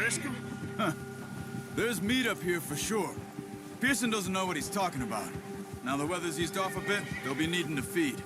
O'Driscoll? Huh. There's meat up here for sure. Pearson doesn't know what he's talking about. Now the weather's eased off a bit, they'll be needing to feed.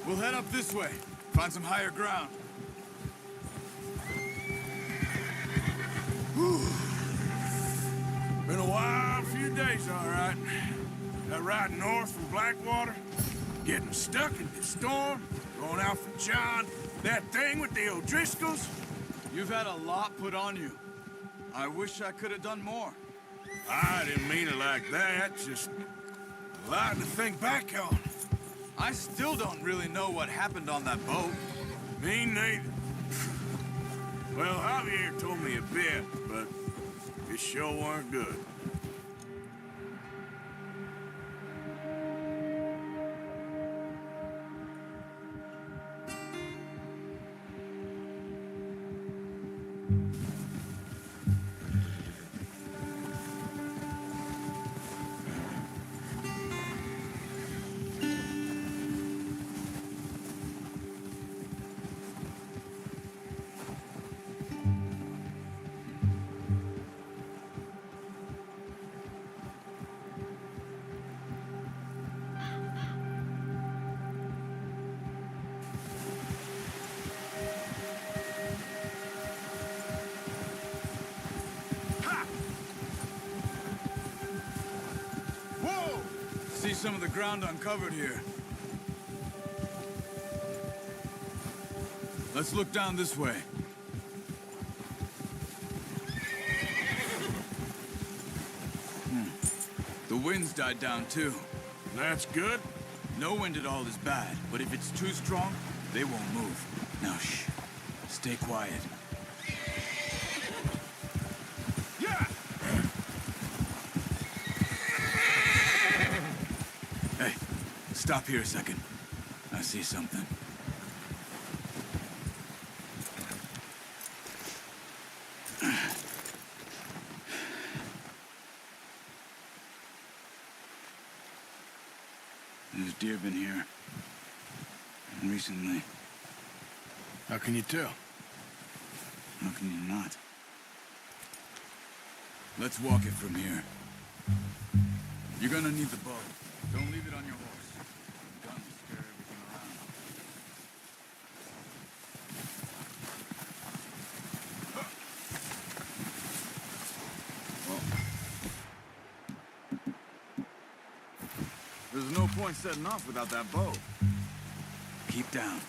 We'll head up this way, find some higher ground. Whew. Been a wild few days, all right. That ride north from Blackwater, getting stuck in the storm, going out for John, that thing with the O'Driscolls. You've had a lot put on you. I wish I could have done more. I didn't mean it like that, just a lot to think back on. I still don't really know what happened on that boat. Me neither. Well, Javier told me a bit, but it sure weren't good. See some of the ground uncovered here. Let's look down this way. The wind's died down too. That's good. No wind at all is bad, but if it's too strong, they won't move. Now shh. Stay quiet. Hey, stop here a second. I see something. There's deer been here. Recently. How can you tell? How can you not? Let's walk it from here. You're gonna need the bow. Don't leave it on your horse. The gun will scare everything around. There's no point setting off without that bow. Keep down.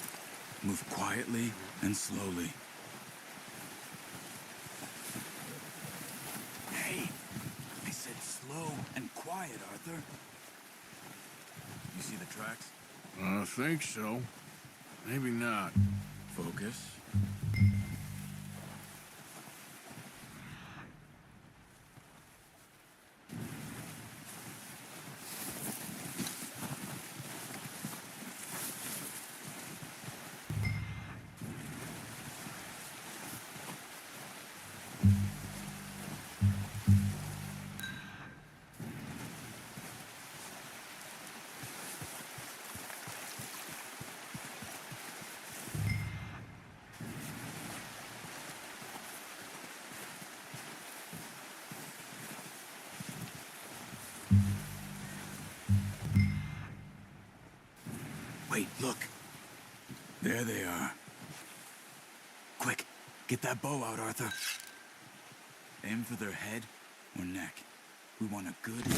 Move quietly and slowly. Hey, I said slow and quiet, Arthur. You see the tracks? I think so. Maybe not. Focus. Wait, look. There they are. Quick, get that bow out, Arthur. Aim for their head or neck. We want a good... Now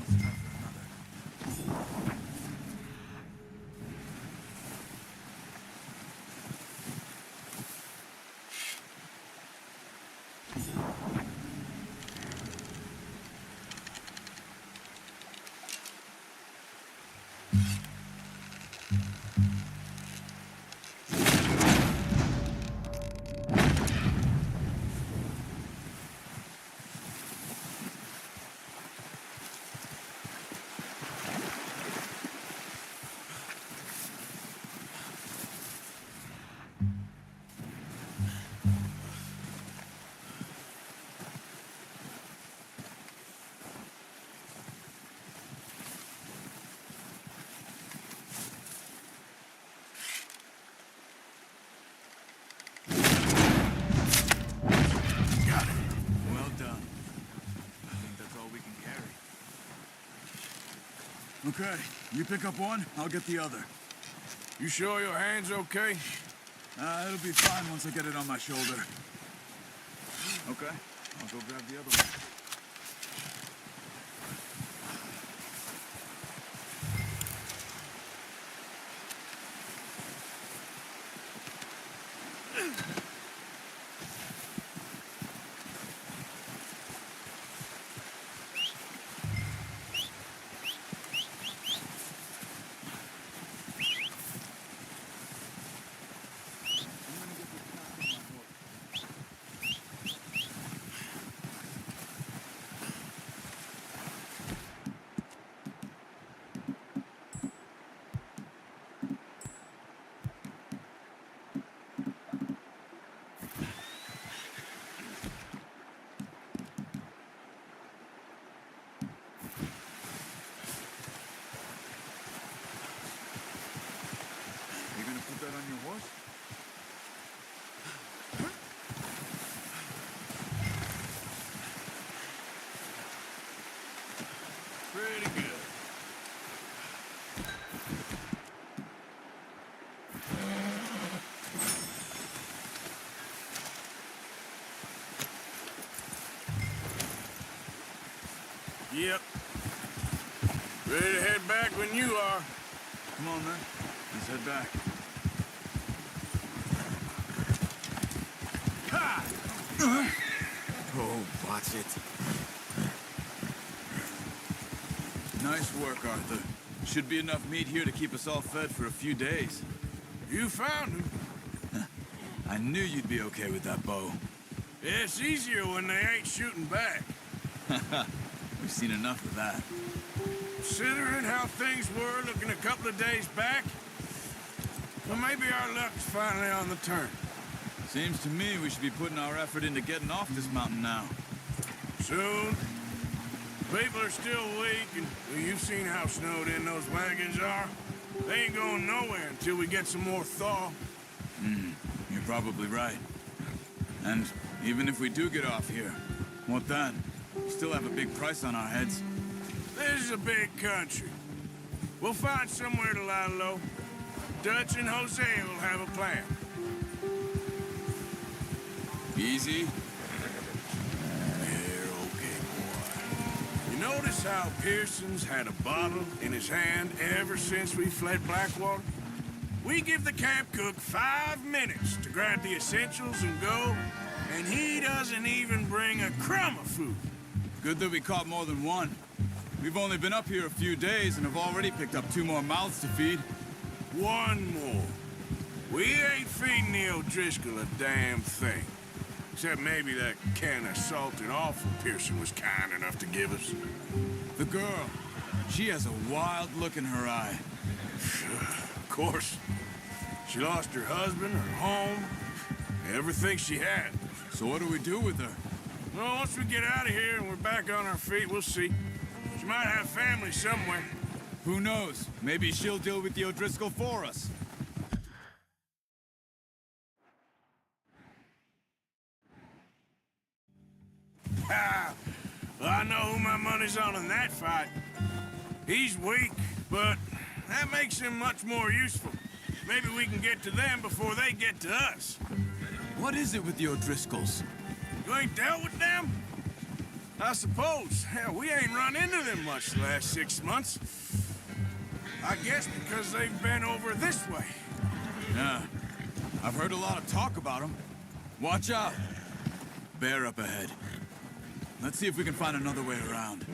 it's time for another. Okay, you pick up one, I'll get the other. You sure your hand's okay? It'll be fine once I get it on my shoulder. Okay, I'll go grab the other one. Put that on your horse? Pretty good. Yep. Ready to head back when you are. Come on, then. Let's head back. Oh, watch it. Nice work, Arthur. Should be enough meat here to keep us all fed for a few days. You found him. I knew you'd be okay with that bow. It's easier when they ain't shooting back. We've seen enough of that. Considering how things were looking a couple of days back, well, maybe our luck's finally on the turn. Seems to me we should be putting our effort into getting off this mountain now. Soon. People are still weak, and well, you've seen how snowed in those wagons are. They ain't going nowhere until we get some more thaw. You're probably right. And even if we do get off here, what then? We still have a big price on our heads. This is a big country. We'll find somewhere to lie low. Dutch and Hosea will have a plan. Easy. They're okay, boy. You notice how Pearson's had a bottle in his hand ever since we fled Blackwater? We give the camp cook 5 minutes to grab the essentials and go, and he doesn't even bring a crumb of food. Good that we caught more than one. We've only been up here a few days and have already picked up 2 more mouths to feed. One more. We ain't feeding the O'Driscoll a damn thing. Except maybe that can of salted offal Pearson was kind enough to give us. The girl. She has a wild look in her eye. Of course. She lost her husband, her home, everything she had. So what do we do with her? Well, once we get out of here and we're back on our feet, we'll see. She might have family somewhere. Who knows? Maybe she'll deal with the O'Driscoll for us. Ha! Well, I know who my money's on in that fight. He's weak, but that makes him much more useful. Maybe we can get to them before they get to us. What is it with your Driscolls? You ain't dealt with them? I suppose. Hell, we ain't run into them much the last 6 months. I guess because they've been over this way. Yeah. I've heard a lot of talk about them. Watch out. Bear up ahead. Let's see if we can find another way around.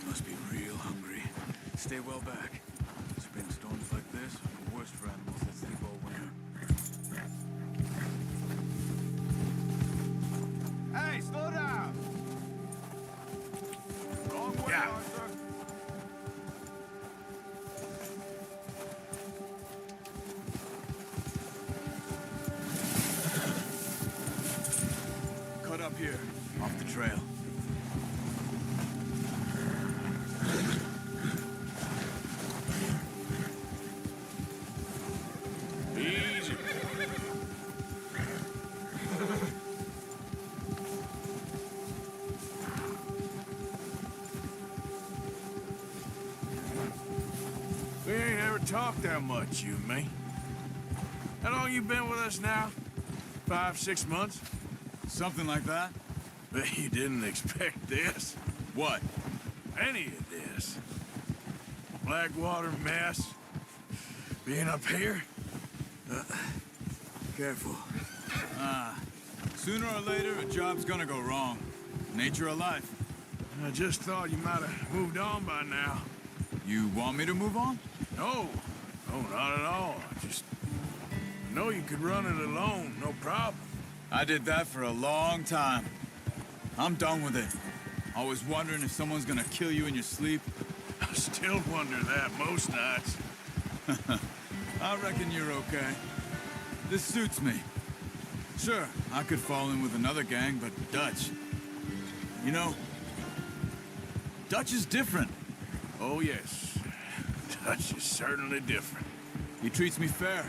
You must be real hungry. Stay well back. Spring storms like this are the worst for animals that sleep all winter. Hey, slow down! Wrong way, Yeah. Arthur. Cut up here, off the trail. Easy. We ain't ever talked that much, you and me. How long you been with us now? 5, 6 months? Something like that? Bet you didn't expect this. What? Any of this. Blackwater mess. Being up here. Careful. Sooner or later, a job's gonna go wrong. Nature of life. I just thought you might have moved on by now. You want me to move on? No. No, not at all. Just know you could run it alone, no problem. I did that for a long time. I'm done with it. Always wondering if someone's gonna kill you in your sleep. I still wonder that most nights. I reckon you're okay. This suits me. Sure, I could fall in with another gang, but Dutch... You know, Dutch is different. Oh, yes. Dutch is certainly different. He treats me fair.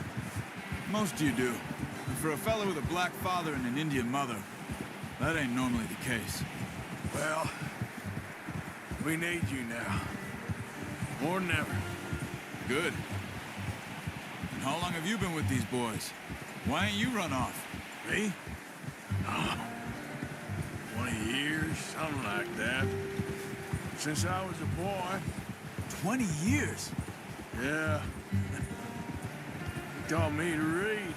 Most of you do. And for a fella with a black father and an Indian mother, that ain't normally the case. Well, we need you now. More than ever. Good. And how long have you been with these boys? Why ain't you run off? Me? Oh, 20 years, something like that. Since I was a boy. 20 years? Yeah. He taught me to read.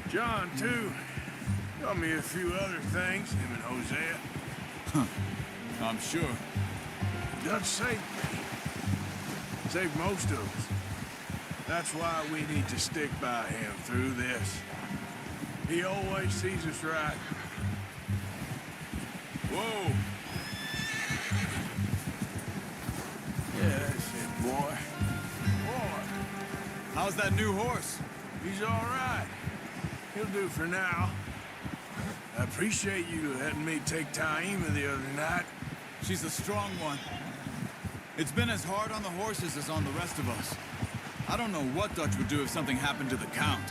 John, too. Taught me a few other things, him and Hosea. I'm sure. Dutch saved me. Saved most of us. That's why we need to stick by him through this. He always sees us right. Whoa! Yeah, that's it, boy. Boy, How's that new horse? he's all right. He'll do for now. I appreciate you letting me take Taima the other night. She's a strong one. It's been as hard on the horses as on the rest of us. I don't know what Dutch would do if something happened to the Count.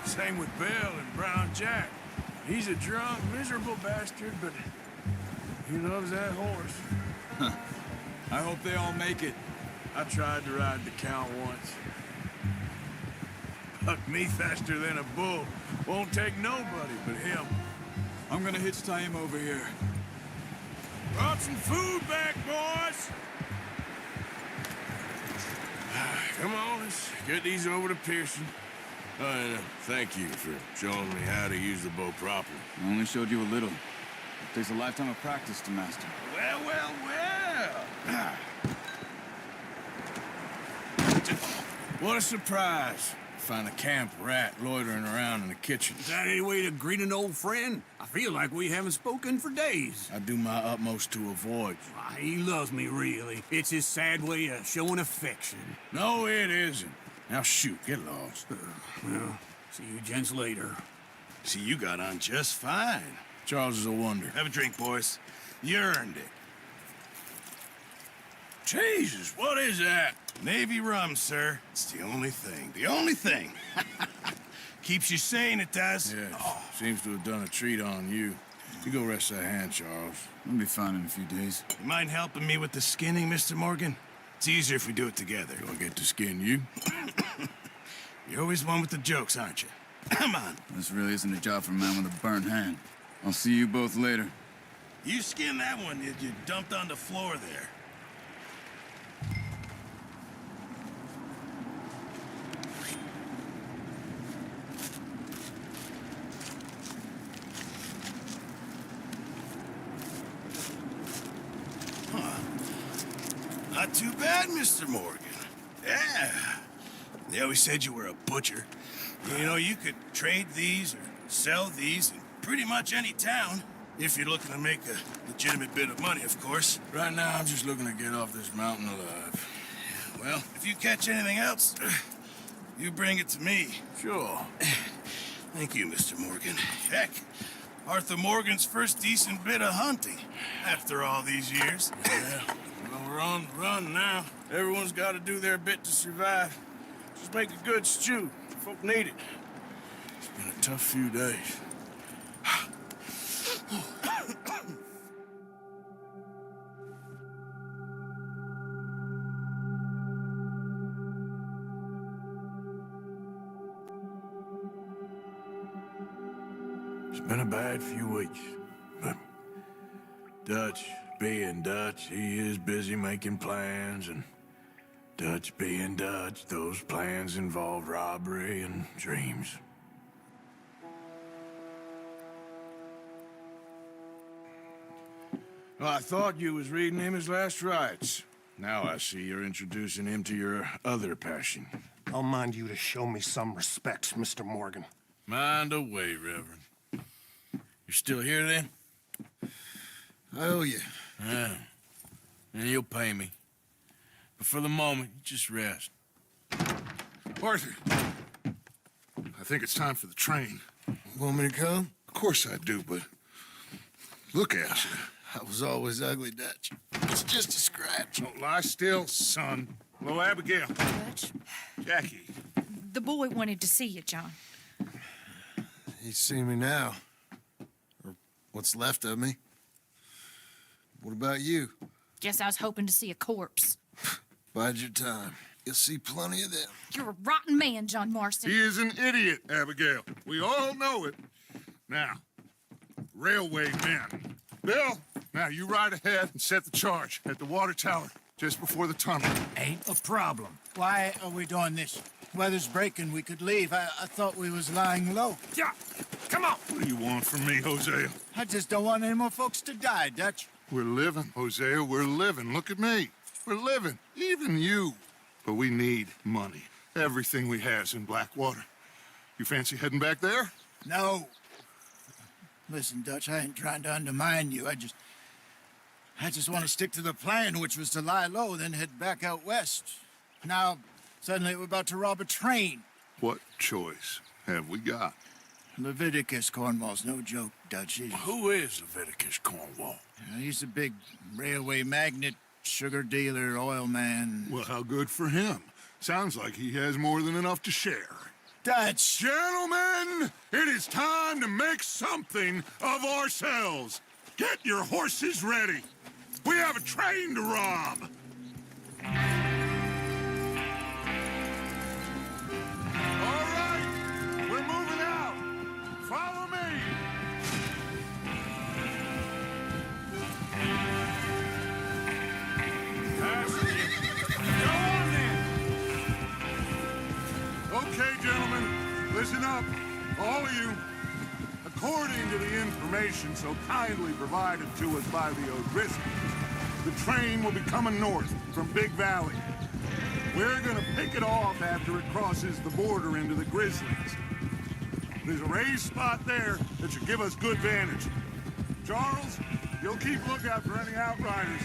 Same with Bill and Brown Jack. He's a drunk, miserable bastard, but he loves that horse. I hope they all make it. I tried to ride the Count once. Bucked me faster than a bull. Won't take nobody but him. I'm gonna hitch Taim over here. Brought some food back, boys! Come on, let's get these over to Pearson. And thank you for showing me how to use the bow properly. I only showed you a little. It takes a lifetime of practice to master. Well, well, well. What a surprise. Find a camp rat loitering around in the kitchen. Is that any way to greet an old friend? I feel like we haven't spoken for days. I do my utmost to avoid you. Why, he loves me, really. It's his sad way of showing affection. No, it isn't. Now shoot, get lost. Well, see you gents later. See, you got on just fine. Charles is a wonder. Have a drink, boys. You earned it. Jesus, what is that? Navy rum, sir. It's the only thing. The only thing. Keeps you sane, it does. Yeah, seems to have done a treat on you. You go rest that hand, Charles. I'll be fine in a few days. You mind helping me with the skinning, Mr. Morgan? It's easier if we do it together. Do I get to skin you? You're always one with the jokes, aren't you? Come on. This really isn't a job for a man with a burnt hand. I'll see you both later. You skinned that one that you dumped on the floor there. Not too bad, Mr. Morgan. Yeah. They always said you were a butcher. You know, you could trade these or sell these in pretty much any town. If you're looking to make a legitimate bit of money, of course. Right now, I'm just looking to get off this mountain alive. Well, if you catch anything else, you bring it to me. Sure. Thank you, Mr. Morgan. Heck, Arthur Morgan's first decent bit of hunting after all these years. Yeah. Well, we're on the run now. Everyone's got to do their bit to survive. Just make a good stew. Folk need it. It's been a tough few days. It's been a bad few weeks, but Dutch being Dutch, he is busy making plans, and Dutch being Dutch, those plans involve robbery and dreams. Well, I thought you was reading him his last rites. Now I see you're introducing him to your other passion. I'll mind you to show me some respect, Mr. Morgan. Mind away, Reverend. You're still here, then? I owe you. Yeah. And you'll pay me. But for the moment, you just rest. Arthur, I think it's time for the train. Want me to come? Of course I do, but look at you. I was always ugly, Dutch. It's just a scratch. Don't lie still, son. Hello, Abigail. Dutch, Jackie. the boy wanted to see you, John. You see me now. Or what's left of me. What about you? Guess I was hoping to see a corpse. Bide your time. You'll see plenty of them. You're a rotten man, John Marston. He is an idiot, Abigail. We all know it. Now, railway men. Bill, now you ride ahead and set the charge at the water tower just before the tunnel. Ain't a problem. Why are we doing this? Weather's breaking. We could leave. I thought we was lying low. Yeah, come on. What do you want from me, Hosea? I just don't want any more folks to die, Dutch. We're living, Hosea. We're living. Look at me. We're living. Even you. But we need money. Everything we has in Blackwater. You fancy heading back there? No. Listen, Dutch, I ain't trying to undermine you. I just want to stick to the plan, which was to lie low, then head back out west. Now, suddenly we're about to rob a train. What choice have we got? Leviticus Cornwall's no joke, Dutch. Who is Leviticus Cornwall? He's a big railway magnate, sugar dealer, oil man. Well, how good for him. Sounds like he has more than enough to share. Dutch! Gentlemen, it is time to make something of ourselves. Get your horses ready. We have a train to rob. All right, we're moving out. Follow me. Go on then. Okay, gentlemen, listen up, all of you. According to the information so kindly provided to us by the O'Driscolls, the train will be coming north from Big Valley. We're gonna pick it off after it crosses the border into the Grizzlies. There's a raised spot there that should give us good vantage. Charles, you'll keep lookout for any outriders.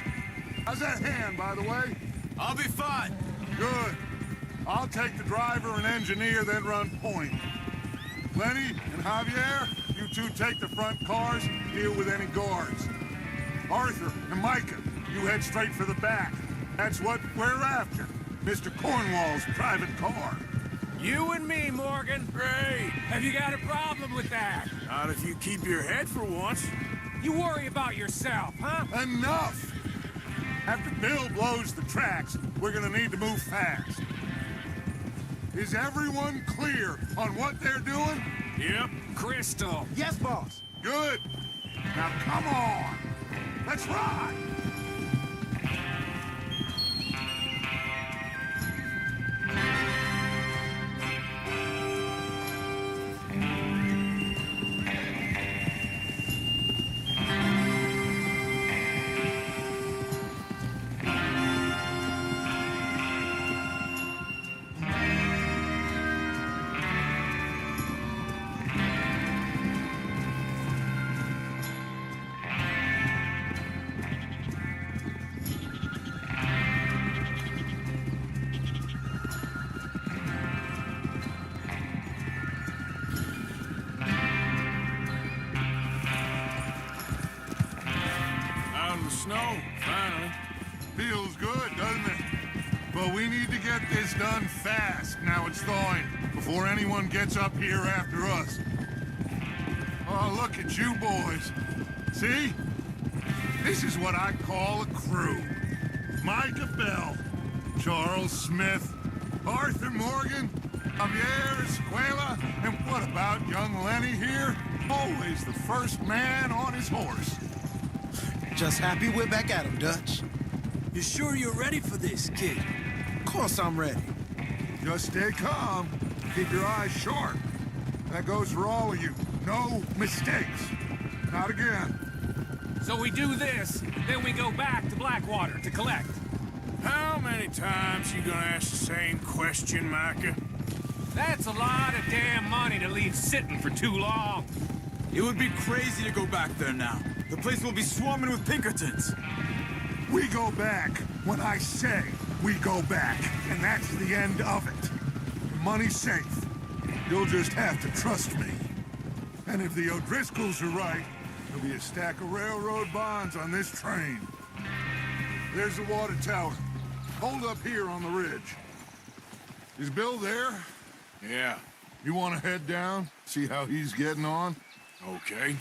How's that hand, by the way? I'll be fine. Good. I'll take the driver and engineer, then run point. Lenny and Javier, you two take the front cars, deal with any guards. Arthur and Micah, you head straight for the back. That's what we're after. Mr. Cornwall's private car. You and me, Morgan. Great. Have you got a problem with that? Not if you keep your head for once. You worry about yourself, huh? Enough! After Bill blows the tracks, we're gonna need to move fast. Is everyone clear on what they're doing? Yep. Crystal. Yes, boss. Good. Now come on. Let's ride. Out in the snow, finally. Feels good, doesn't it? But we need to get this done fast now it's thawing, before anyone gets up here after us. Oh, look at you boys. See? This is what I call a crew. Micah Bell, Charles Smith, Arthur Morgan, Javier Escuela, and what about young Lenny here? Always the first man on his horse. Just happy we're back at him, Dutch. You sure you're ready for this, kid? Of course I'm ready. Just stay calm. Keep your eyes sharp. That goes for all of you. No mistakes. Not again. So we do this, then we go back to Blackwater to collect. How many times you gonna ask the same question, Micah? That's a lot of damn money to leave sitting for too long. It would be crazy to go back there now. The place will be swarming with Pinkertons. We go back when I say we go back, and that's the end of it. The money's safe. You'll just have to trust me. And if the O'Driscolls are right, there'll be a stack of railroad bonds on this train. There's the water tower. Hold up here on the ridge. Is Bill there? Yeah. You want to head down, see how he's getting on? Okay.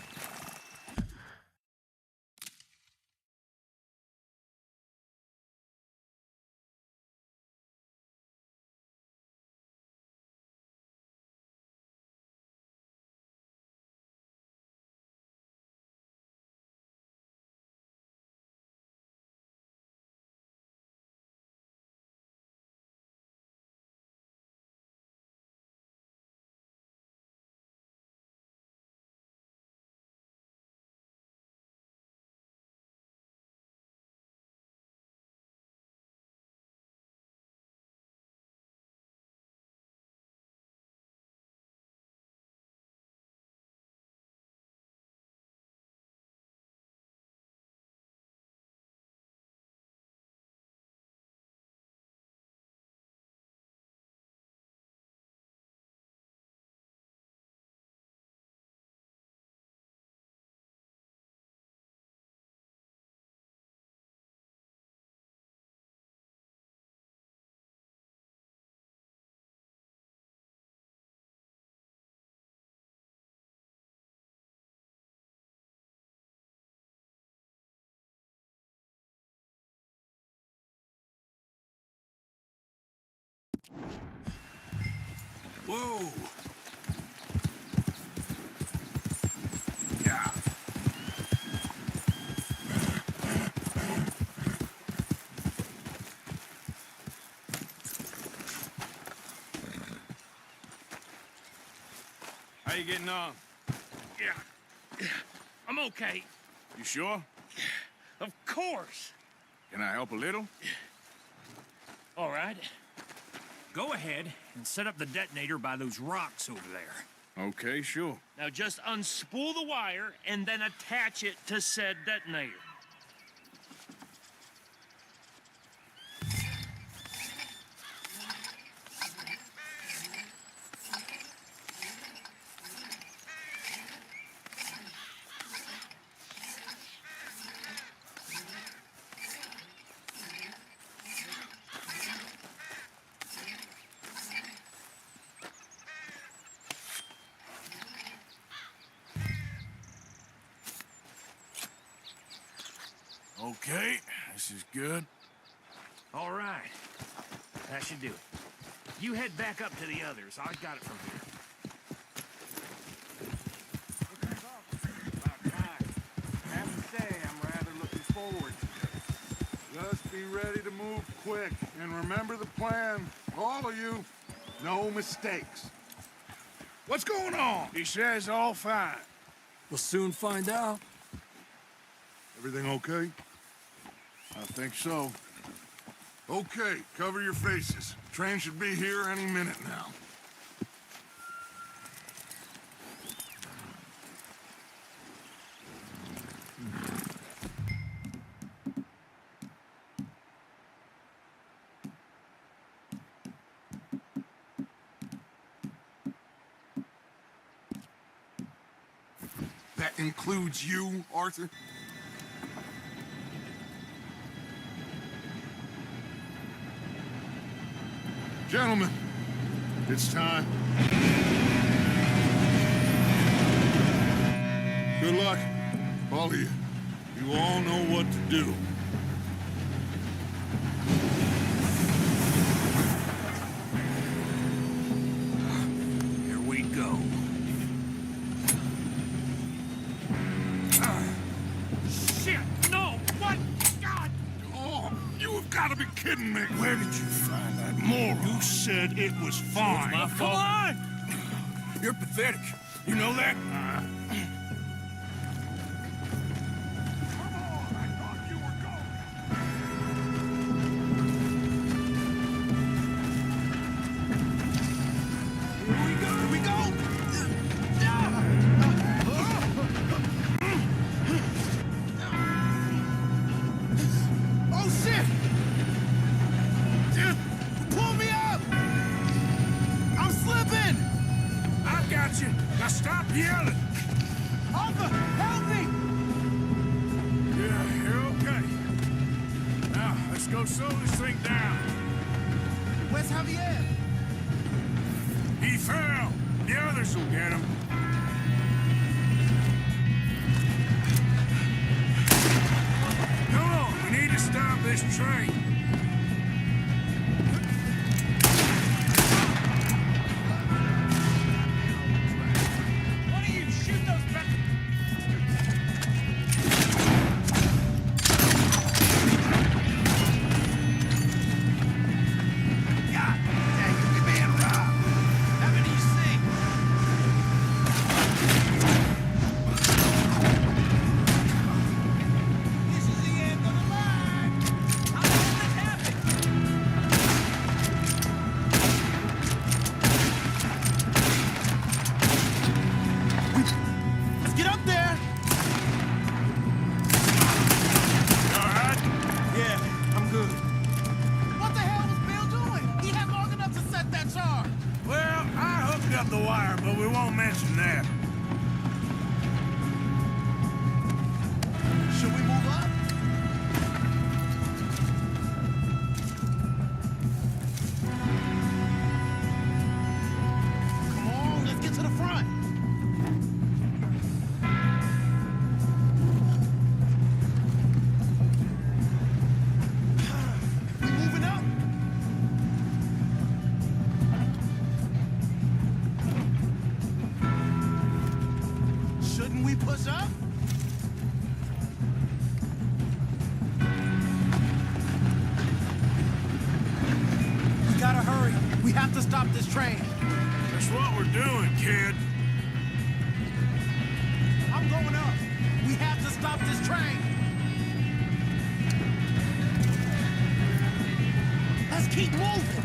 Whoa. Yeah. How you getting on? Yeah. I'm okay. You sure? Of course. Can I help a little? All right. Go ahead and set up the detonator by those rocks over there. Okay, sure. Now just unspool the wire and then attach it to said detonator. Okay, this is good. All right. That should do it. You head back up to the others. I got it from here. I have to say, I'm rather looking forward to it. Just be ready to move quick, and remember the plan. All of you, no mistakes. What's going on? He says all fine. We'll soon find out. Everything okay? I think so. Okay, cover your faces. Train should be here any minute now. That includes you, Arthur? Gentlemen, it's time. Good luck, all of you. You all know what to do. Here we go. Shit! No! What? God! Oh, you have got to be kidding me. Where did you find that moron? You said it was fine. My fault. Come on! You're pathetic. You know that? Now stop yelling! Arthur, help me! Yeah, you're okay. Now, let's go slow this thing down. Where's Javier? He fell. The others will get him. Come on, we need to stop this train. Up the wire, but we won't mention that. Should we move up? Come on, let's get to the front. We moving up? Shouldn't we push up? We gotta hurry. We have to stop this train. That's what we're doing, kid. I'm going up. We have to stop this train. Let's keep moving.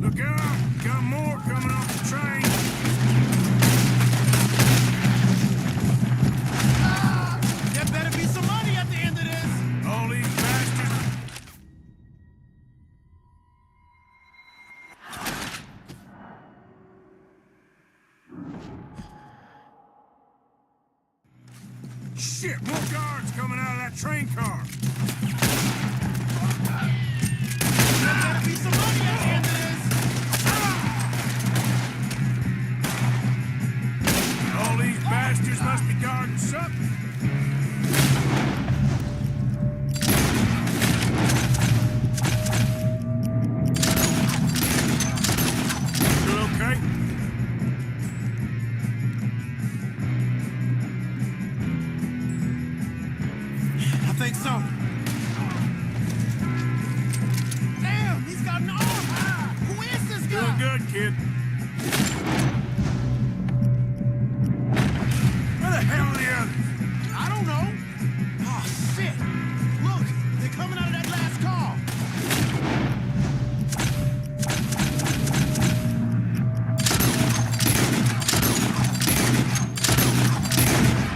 Look out! Got more coming off the train. There better be some money at the end of this. All these bastards. Shit, more guards coming out of that train car. There better be some money at the end of this. All these bastards must be guarding something. You okay? I think so. Damn, he's got an arm. Who is this guy? Doing good, kid. Where the hell are the others? I don't know. Oh, shit. Look, they're coming out of that last car.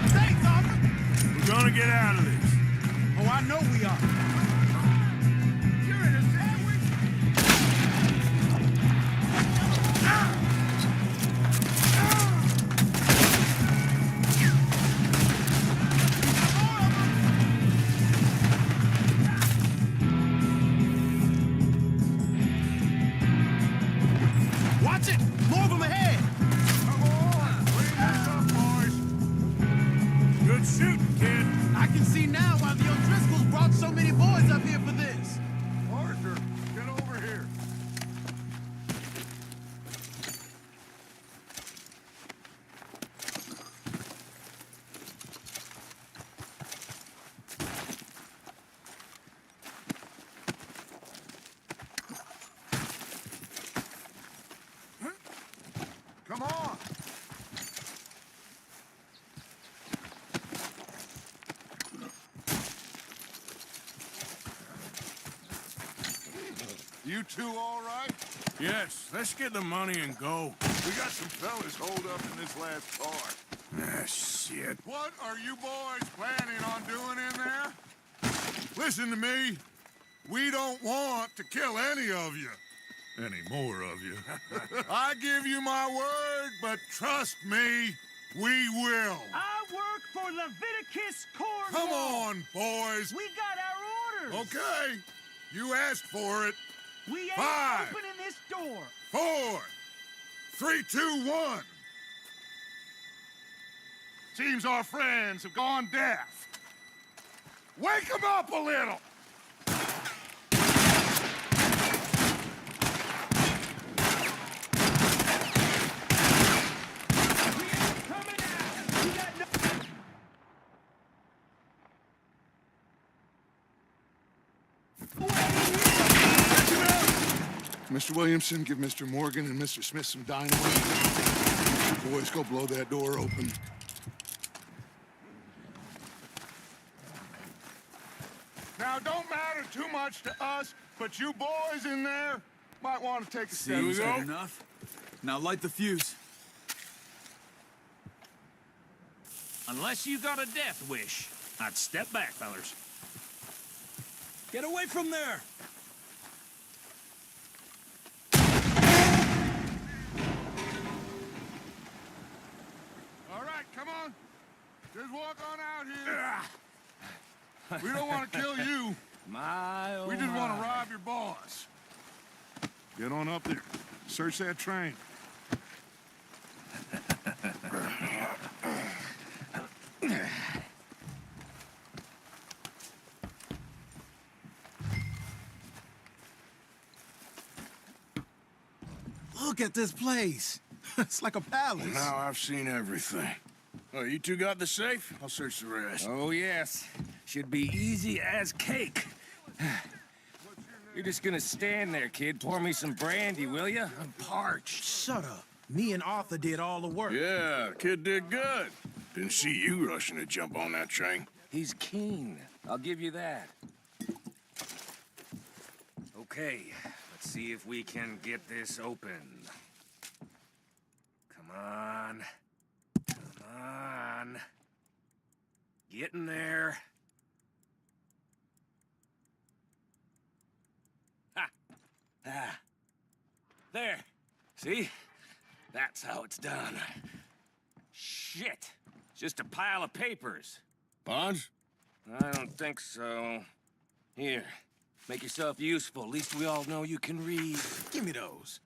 Thanks, officer. We're gonna get out of this. Oh, I know we are. You're in a sandwich? Watch it! More of them ahead! Come on, clean this up, boys. Good shooting, kid. I can see now why the O'Driscolls brought so many boys up here for this. Arthur, get over here. Come on. You two all right? Yes, let's get the money and go. We got some fellas holed up in this last car. Ah, shit. What are you boys planning on doing in there? Listen to me. We don't want to kill any of you. Any more of you. I give you my word, but trust me, we will. I work for Leviticus Corps. Come on, boys. We got our orders. Okay. You asked for it. We ain't 5, opening this door. 4, 3, 2, 1. Seems our friends have gone deaf. Wake them up a little. We ain't coming out. We got no... Mr. Williamson, give Mr. Morgan and Mr. Smith some dynamite. Boys, go blow that door open. Now, don't matter too much to us, but you boys in there might want to take a step. Seems good enough. Now light the fuse. Unless you got a death wish, I'd step back, fellers. Get away from there! All right, come on. Just walk on out here. We don't want to kill you. My, oh We just want my. to rob your boss. Get on up there. Search that train. Look at this place. It's like a palace. Now I've seen everything. Oh, you two got the safe? I'll search the rest. Oh, yes. Should be easy as cake. You're just gonna stand there, kid. Pour me some brandy, will you? I'm parched. Shut up. Me and Arthur did all the work. Yeah, kid did good. Didn't see you rushing to jump on that train. He's keen. I'll give you that. Okay, Let's see if we can get this open. Come on. Come on. Get in there. Ha! Ah. There. See? That's how it's done. Shit. It's just a pile of papers. Bonds? I don't think so. Here. Make yourself useful. At least we all know you can read. Give me those.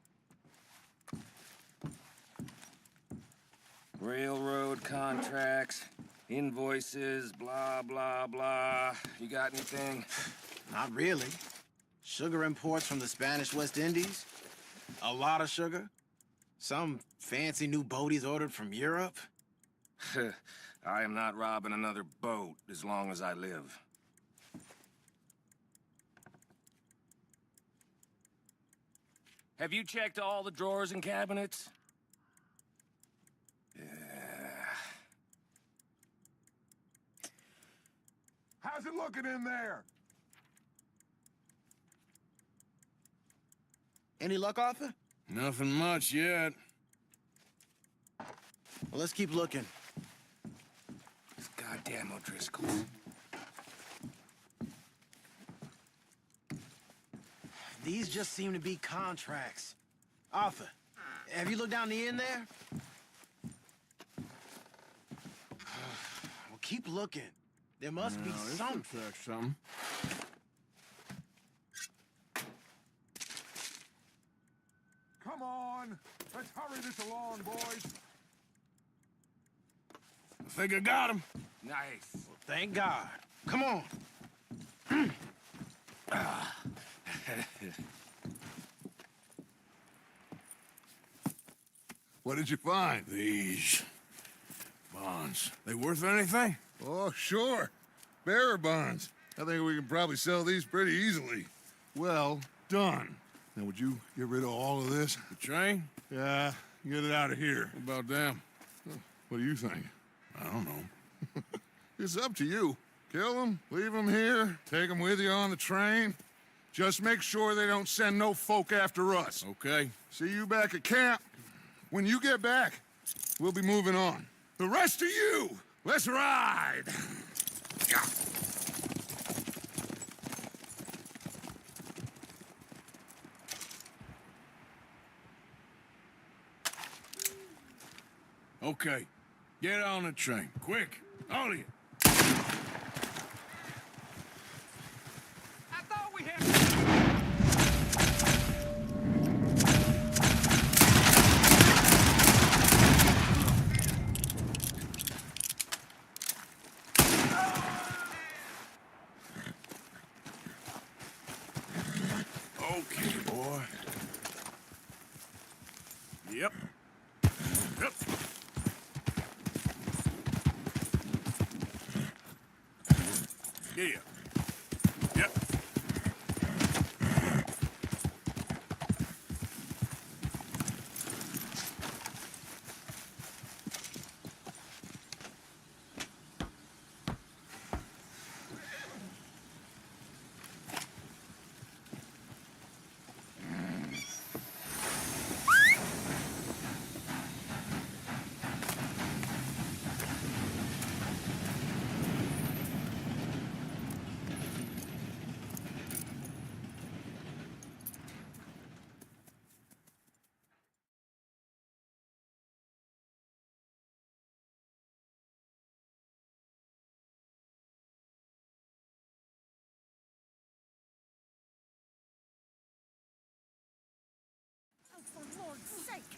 Railroad contracts, invoices, blah, blah, blah. You got anything? Not really. Sugar imports from the Spanish West Indies. A lot of sugar. Some fancy new boat he's ordered from Europe. I am not robbing another boat as long as I live. Have you checked all the drawers and cabinets? How's it looking in there? Any luck, Arthur? Nothing much yet. Well, let's keep looking. These goddamn O'Driscolls. These just seem to be contracts. Arthur, have you looked down the end there? Well, keep looking. There must be some. Something. Come on. Let's hurry this along, boys. I think I got him. Nice. Well, thank God. Come on. What did you find? These bonds. They worth anything? Oh, sure. Bearer bonds. I think we can probably sell these pretty easily. Well done. Now, would you get rid of all of this? The train? Yeah, get it out of here. What about them? What do you think? I don't know. It's up to you. Kill them, leave them here, take them with you on the train. Just make sure they don't send no folk after us. Okay. See you back at camp. When you get back, we'll be moving on. The rest of you, let's ride! Okay. Get on the train. Quick. All of you. I thought we had... Okay, boy. Yep. Yep. Yeah. Yep. Oh, for Lord's sake,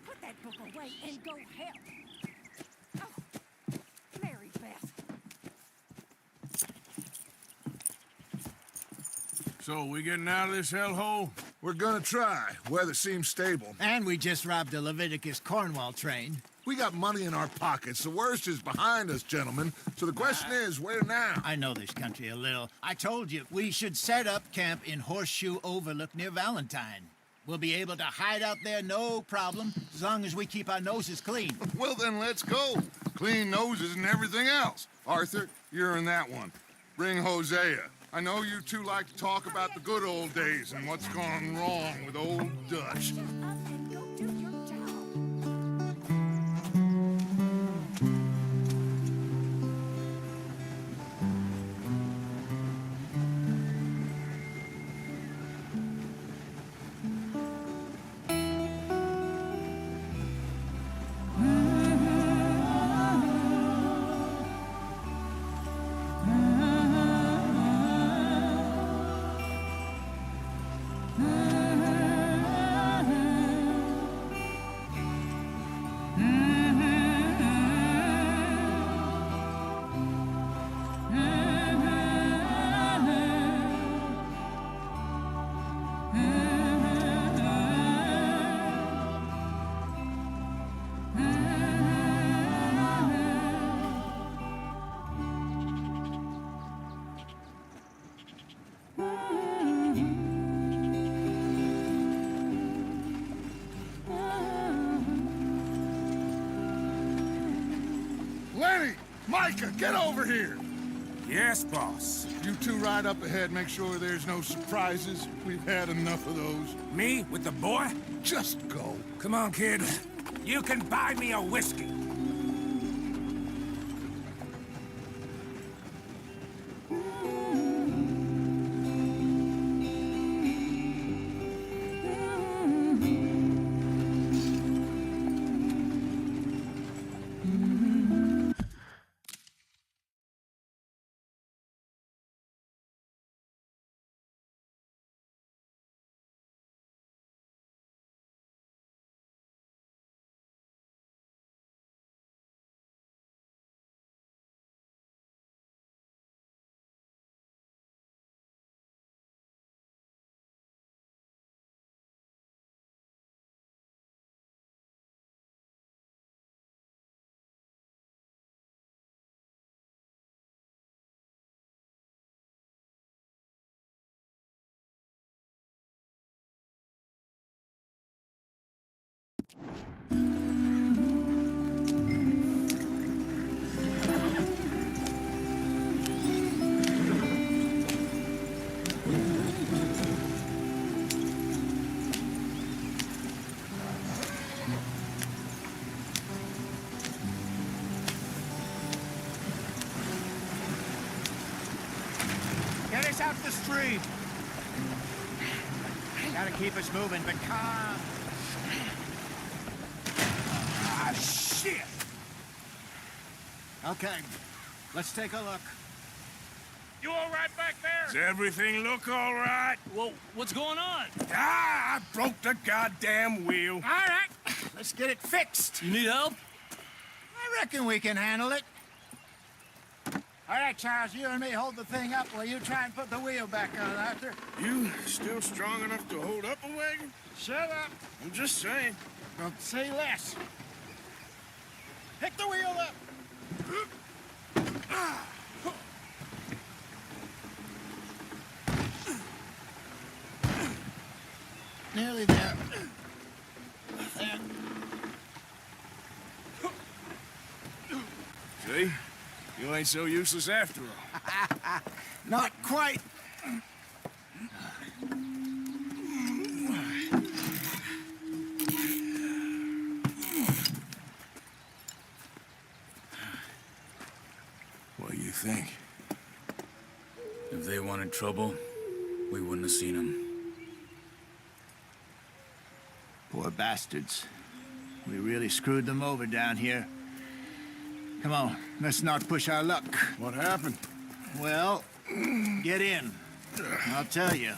put that book away and go help. Oh, Mary Beth. So, we getting out of this hellhole? We're gonna try. Weather seems stable. And we just robbed a Leviticus Cornwall train. We got money in our pockets. The worst is behind us, gentlemen. So the question is, where now? I know this country a little. I told you, we should set up camp in Horseshoe Overlook near Valentine. We'll be able to hide out there, no problem, as long as we keep our noses clean. Well, then let's go. Clean noses and everything else. Arthur, you're in that one. Bring Hosea. I know you two like to talk about the good old days and what's gone wrong with old Dutch. Shut up and go do your job. Lenny! Micah, get over here! Yes, boss. You two ride up ahead, make sure there's no surprises. We've had enough of those. Me with the boy? Just go. Come on, kid. You can buy me a whiskey. Get us out the street. Gotta keep us moving, but calm. Ah, shit! Okay, let's take a look. You all right back there? Does everything look all right? Well, what's going on? Ah, I broke the goddamn wheel. All right, let's get it fixed. You need help? I reckon we can handle it. All right, Charles, you and me hold the thing up while you try and put the wheel back on, Arthur. You still strong enough to hold up a wagon? Shut up. I'm just saying. Don't say less. Pick the wheel up. Nearly there. There. See? You ain't so useless after all. Not quite. What do you think? If they wanted trouble, we wouldn't have seen them. Poor bastards. We really screwed them over down here. Come on, let's not push our luck. What happened? Well, get in. I'll tell you.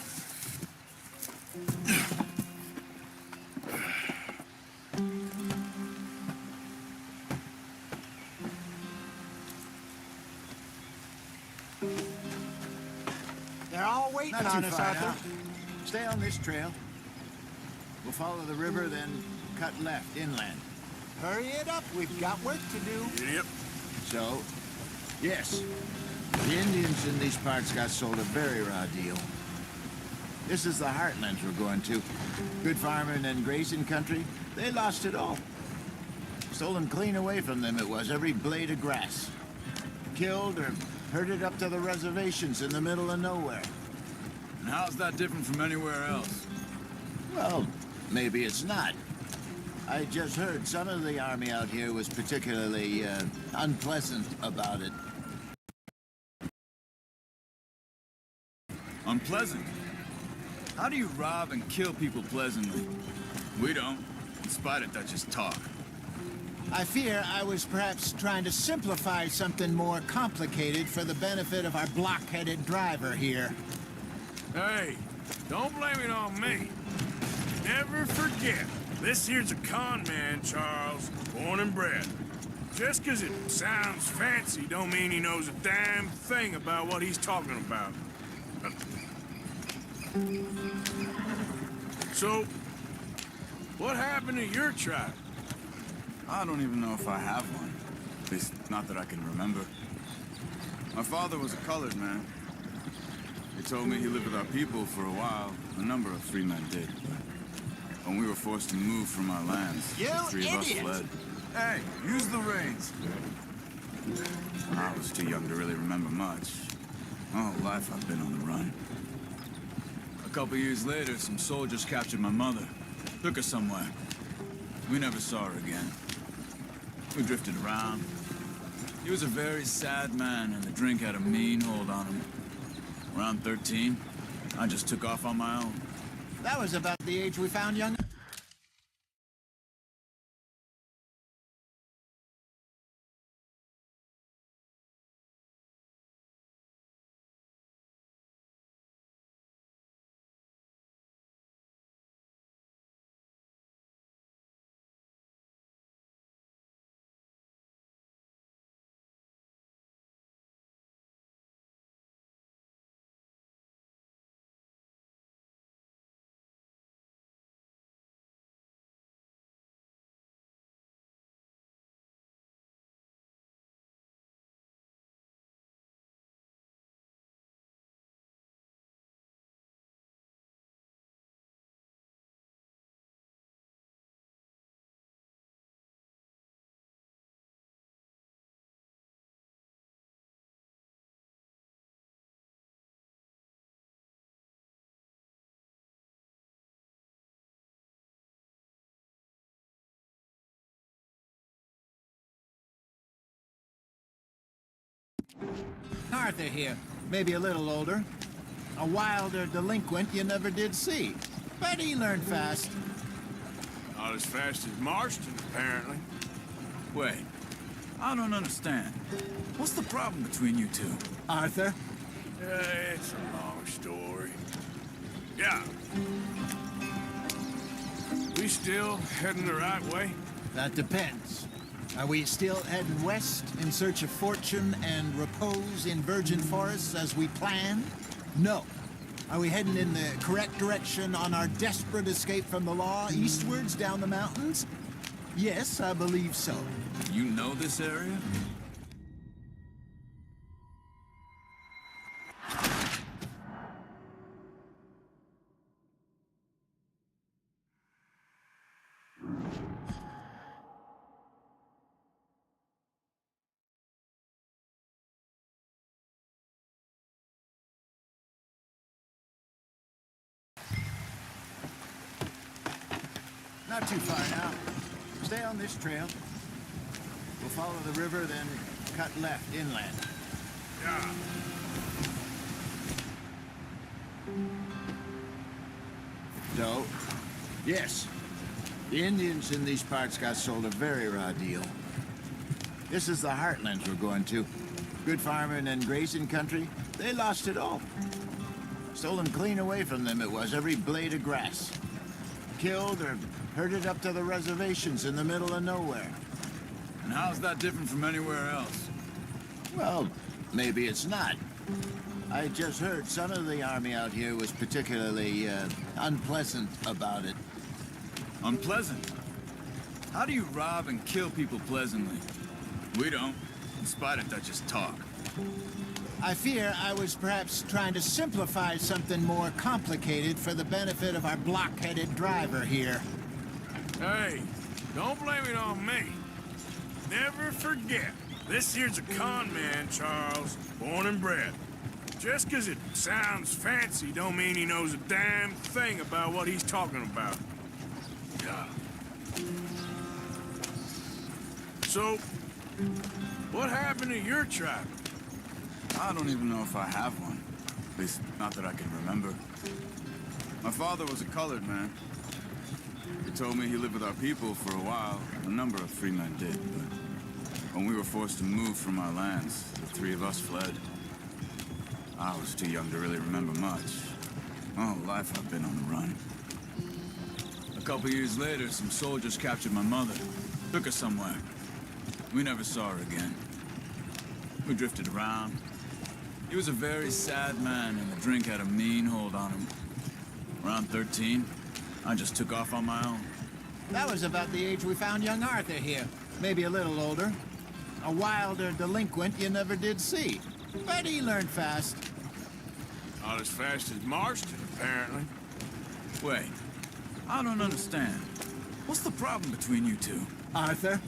They're all waiting on us, Arthur. Stay on this trail. We'll follow the river, then cut left inland. Hurry it up. We've got work to do. Yep. So, yes, the Indians in these parts got sold a very raw deal. This is the heartlands we're going to. Good farming and grazing country. They lost it all. Stolen clean away from them it was, every blade of grass. Killed or herded up to the reservations in the middle of nowhere. And how's that different from anywhere else? Well, maybe it's not. I just heard some of the army out here was particularly unpleasant about it. Unpleasant? How do you rob and kill people pleasantly? We don't, in spite of Dutch's talk. I fear I was perhaps trying to simplify something more complicated for the benefit of our block-headed driver here. Hey, don't blame it on me. Never forget, this here's a con man, Charles, born and bred. Just 'cause it sounds fancy don't mean he knows a damn thing about what he's talking about. So, what happened to your tribe? I don't even know if I have one. At least, not that I can remember. My father was a colored man. He told me he lived with our people for a while. A number of free men did, but when we were forced to move from our lands, You the three of us idiot! fled. Hey, use the reins. I was too young to really remember much. My whole life I've been on the run. A couple years later, some soldiers captured my mother. Took her somewhere. We never saw her again. We drifted around. He was a very sad man, and the drink had a mean hold on him. Around 13, I just took off on my own. That was about the age we found young... Arthur here, maybe a little older. A wilder delinquent you never did see. But he learned fast. Not as fast as Marston, apparently. Wait, I don't understand. What's the problem between you two? Arthur? It's a long story. Yeah. We still heading the right way? That depends. Are we still heading west in search of fortune and repose in virgin forests as we planned? No. Are we heading in the correct direction on our desperate escape from the law eastwards down the mountains? Yes, I believe so. You know this area? Not too far now. Stay on this trail. We'll follow the river, then cut left inland. Yeah. So, yes, the Indians in these parts got sold a very raw deal. This is the heartlands we're going to. Good farming and grazing country, they lost it all. Stolen clean away from them it was, every blade of grass. Killed or herded up to the reservations in the middle of nowhere. And how's that different from anywhere else? Well, maybe it's not. I just heard some of the army out here was particularly unpleasant about it. Unpleasant? How do you rob and kill people pleasantly? We don't, in spite of Dutch's talk. I fear I was perhaps trying to simplify something more complicated for the benefit of our block-headed driver here. Hey, don't blame it on me. Never forget, This here's a con man, Charles, born and bred. Just 'cause it sounds fancy don't mean he knows a damn thing about what he's talking about. Yeah. So, what happened to your tribe? I don't even know if I have one. At least, not that I can remember. My father was a colored man. He told me he lived with our people for a while. A number of free men did, but when we were forced to move from our lands, the three of us fled. I was too young to really remember much. My whole life I've been on the run. A couple years later, some soldiers captured my mother. Took her somewhere. We never saw her again. We drifted around. He was a very sad man, and the drink had a mean hold on him. Around 13, I just took off on my own. That was about the age we found young Arthur here. Maybe a little older. A wilder delinquent you never did see. But he learned fast. Not as fast as Marston, apparently. Wait, I don't understand. What's the problem between you two? Arthur?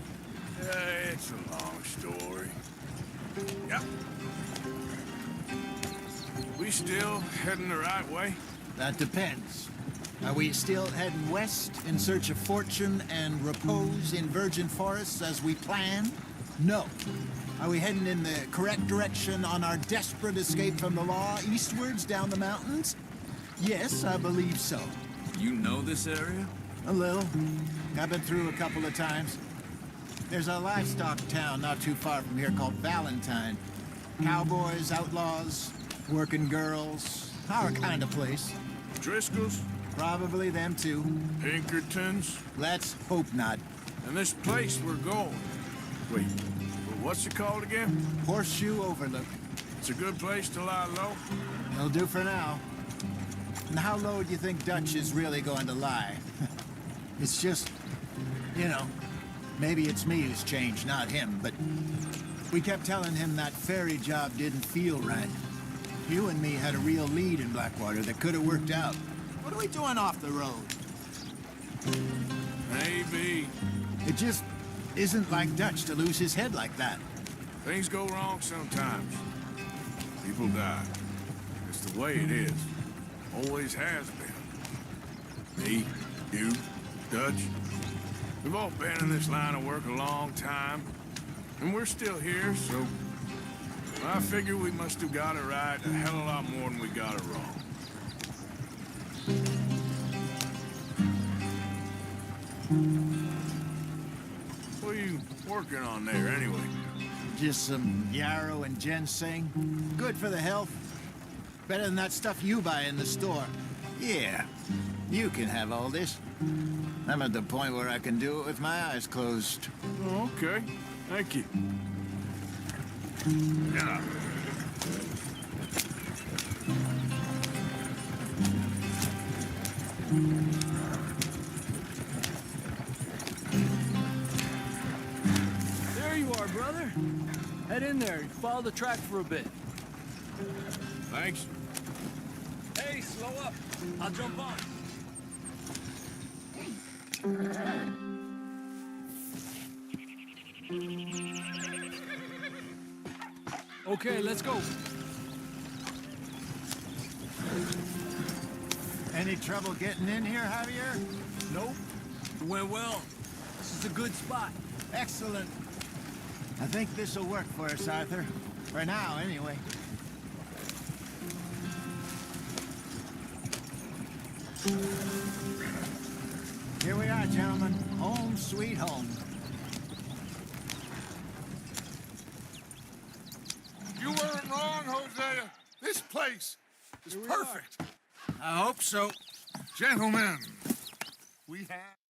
It's a long story. Yep. We still heading the right way? That depends. Are we still heading west in search of fortune and repose in virgin forests as we planned? No. Are we heading in the correct direction on our desperate escape from the law eastwards down the mountains? Yes, I believe so. You know this area? A little. I've been through a couple of times. There's a livestock town not too far from here called Valentine. Cowboys, outlaws, working girls, our kind of place. Driscoll's? Probably them too. Pinkertons? Let's hope not. And this place we're going. Wait, what's it called again? Horseshoe Overlook. It's a good place to lie low? It'll do for now. And how low do you think Dutch is really going to lie? It's just, you know, maybe it's me who's changed, not him, but we kept telling him that ferry job didn't feel right. You and me had a real lead in Blackwater that could have worked out. What are we doing off the road? Maybe. It just isn't like Dutch to lose his head like that. Things go wrong sometimes. People die. It's the way it is. Always has been. Me, you, Dutch. We've all been in this line of work a long time. And we're still here, so I figure we must have got it right a hell of a lot more than we got it wrong. What are you working on there, anyway? Just some yarrow and ginseng. Good for the health. Better than that stuff you buy in the store. Yeah, you can have all this. I'm at the point where I can do it with my eyes closed. Oh, okay. Thank you. Yeah. There you are, brother. Head in there and follow the track for a bit. Thanks. Hey, slow up. I'll jump on. Okay, let's go. Any trouble getting in here, Javier? Nope. It went well. This is a good spot. Excellent. I think this will work for us, Arthur. For now, anyway. Here we are, gentlemen. Home sweet home. You weren't wrong, Hosea. This place is perfect. I hope so. Gentlemen, we have...